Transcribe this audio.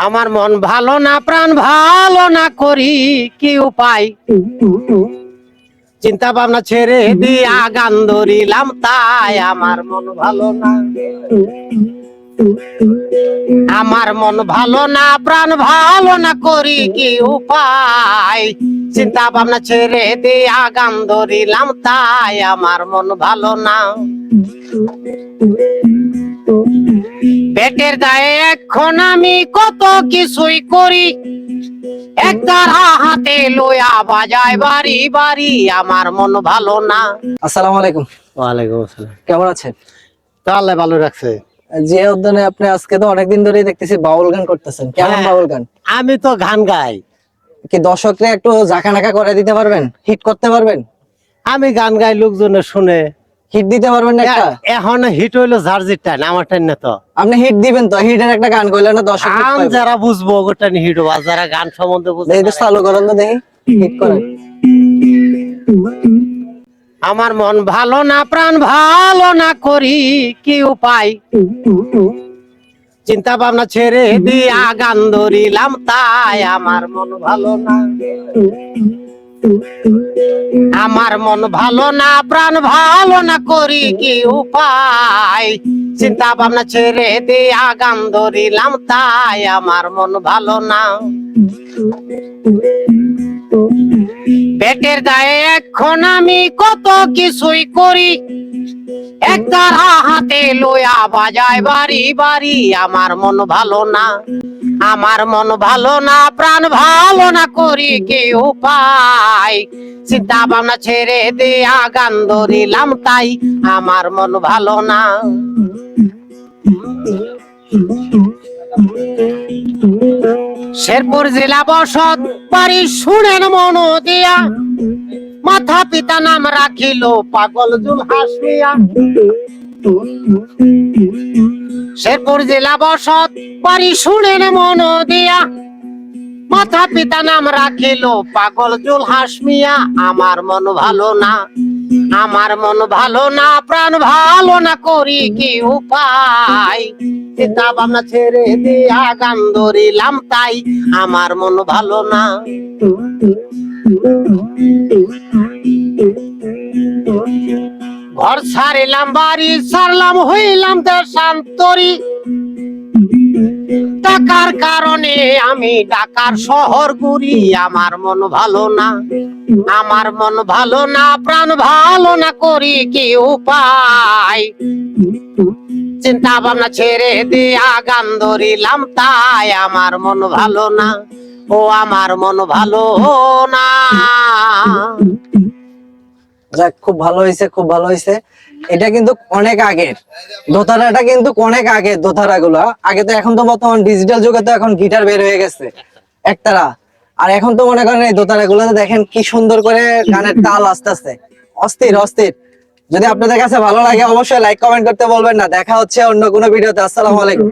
আমার মন ভালো না, প্রাণ ভালো না, করি কি উপায়? চিন্তা ভাবনা ছেড়ে দিয়া গান ধরিলাম, তাই আমার মন ভালো না। আমার মন ভালো না, প্রাণ ভালো না, করি কি উপায়? চিন্তা ভাবনা ছেড়ে দিয়া গান ধরিলাম, তাই আমার মন ভালো না। পেটের দায়ে এখন আমি কত কিছুই করি, একতারা হাতে লইয়া বাজায় বাড়ি বাড়ি, আমার মন ভালো না। আসসালামু আলাইকুম। ওয়ালাইকুম আসসালাম। কেমন আছেন? তাহলে ভালো রাখছে। যে উদ্যানে আপনি আজকে তো অনেকদিন ধরেই দেখতেছি বাউল গান করতেছেন, কেমন হ্যাঁ, বাউল গান? আমি তো গান গাই। কি দর্শকরা একটু জাকানাকা করে দিতে পারবেন? হিট করতে পারবেন? আমি গান গাই, লোকজনে শুনে। হিট দিতে পারবেন না একটা? এখন হিট হইলো ঝার্জির টাইম, আমার টাইম না তো। আপনি হিট দিবেন তো, হিটের একটা গান কইলেন না দর্শক গান যারা বুঝবো ওটা হিট হবো, আর যারা গান সম্বন্ধে বুঝবে দেখি চালু করেন তো, দেখি হিট করেন। আমার মন ভালো না, প্রাণ ভালো না, করি কি উপায়? চিন্তা ভাবনা ছেড়ে দিয়া গান ধরিলাম, তাই আমার মন ভালো না। আমার মন ভালো না, প্রাণ ভালো না, করি কি উপায়? চিন্তা ভাবনা ছেড়ে দিয়া গান ধরিলাম, তাই আমার মন ভালো না। পেটের দায়ে এখন আমি কত কিছুই করি, একতারা হাতে লইয়া বাজায় বাড়ি বাড়ি, আমার মন ভালো না। আমার মন ভালো না, প্রাণ ভালো না, করি কি উপায়? চিন্তা ভাবনা ছেড়ে দিয়া গান ধরিলাম, তাই আমার মন ভালো না। শেরপুর জেলা বসত বাড়ি, শুনেন মন দিয়া, মাথা পিতা নাম রাখিল পাগল জুলহাস মিয়া। শেরপুর জেলা বসত বাড়ি, শুনেন মন দিয়া, মাথা পিতা নাম রাখিল পাগল জুলহাস মিয়া। আমার মন ভালো না, আমার মন ভালো না, প্রাণ ভালো না, করি কি উপায়? চিন্তা ভাবনা ছেড়ে দিয়া গান ধরিলাম, তাই আমার মন ভালো না। ঘর ছাড়িলাম, বাড়ি ছাড়লাম, হইলাম দেশান্তরী, টাকার কারণে আমি ঢাকার শহর ঘুরি, আমার মন ভালো না। আমার মন ভালো না, প্রাণ ভালো না, করি কি উপায়? চিন্তা ভাবনা ছেড়ে দিয়া গান ধরিলাম, তাই আমার মন ভালো না। ও আমার মন ভালো না। যাক, খুব ভালো হয়েছে, খুব ভালো হয়েছে। এটা কিন্তু অনেক আগের দোতারাটা, কিন্তু অনেক আগের দোতারা গুলা। আগে তো, এখন তো বর্তমান ডিজিটাল যুগে তো এখন গিটার বের হয়ে গেছে একতারা। আর এখন তো মনে করেন এই দোতারা গুলোতে দেখেন কি সুন্দর করে গানের তাল আস্তে আস্তে, অস্থির অস্থির। যদি আপনাদের কাছে ভালো লাগে অবশ্যই লাইক কমেন্ট করতে বলবেন না। দেখা হচ্ছে অন্য কোনো ভিডিওতে। আসসালামু আলাইকুম।